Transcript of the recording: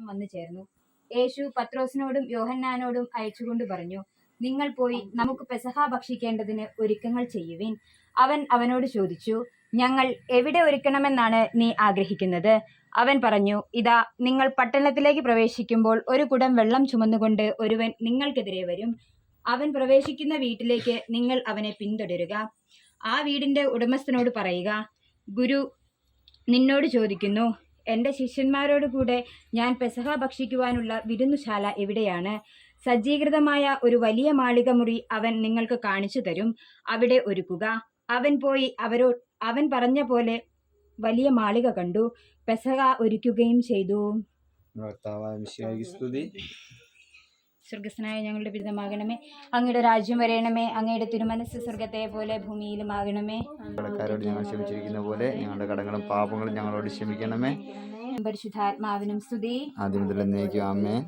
വന്നു ചേർന്നു. യേശു പത്രോസിനോടും യോഹന്നാനോടും അയച്ചുകൊണ്ട് പറഞ്ഞു, നിങ്ങൾ പോയി നമുക്ക് പെസഹ ഭക്ഷിക്കേണ്ടതിന് ഒരുക്കങ്ങൾ ചെയ്യുവിൻ. അവൻ അവനോട് ചോദിച്ചു, ഞങ്ങൾ എവിടെ ഒരുക്കണമെന്നാണ് നീ ആഗ്രഹിക്കുന്നത്? അവൻ പറഞ്ഞു, ഇതാ, നിങ്ങൾ പട്ടണത്തിലേക്ക് പ്രവേശിക്കുമ്പോൾ ഒരു കുടം വെള്ളം ചുമന്നുകൊണ്ട് ഒരുവൻ നിങ്ങൾക്കെതിരെ വരും. അവൻ പ്രവേശിക്കുന്ന വീട്ടിലേക്ക് നിങ്ങൾ അവനെ പിന്തുടരുക. ആ വീടിന്റെ ഉടമസ്ഥനോട് പറയുക, ഗുരു നിന്നോട് ചോദിക്കുന്നു, എൻ്റെ ശിഷ്യന്മാരോട് കൂടെ ഞാൻ പെസഹ ഭക്ഷിക്കുവാനുള്ള വിരുന്നുശാല എവിടെയാണ്? സജ്ജീകൃതമായ ഒരു വലിയ മാളിക മുറി അവൻ നിങ്ങൾക്ക് കാണിച്ചു തരും. അവിടെ ഒരുക്കുക. അവൻ പോയി അവൻ പറഞ്ഞ പോലെ വലിയ മാളിക കണ്ടു, പെസഹ ഒരുക്കുകയും ചെയ്തു. സ്വർഗസ്നായ ഞങ്ങളുടെ പിതാവാകണമേ, അങ്ങയുടെ രാജ്യം വരയണമേ, അങ്ങയുടെ തിരുമനസ് സ്വർഗത്തെ പോലെ ഭൂമിയിലുമാകണമേ. കടക്കാരോട് ഞങ്ങൾ ക്ഷമിച്ചിരിക്കുന്ന പോലെ ഞങ്ങളുടെ കടങ്ങളും പാപങ്ങളും ഞങ്ങളോട് ക്ഷമിക്കണമേ. പരിശുദ്ധാത്മാവിനും സ്തുതി. ആദ്യം മുതൽ എന്നേക്കും ആമേൻ.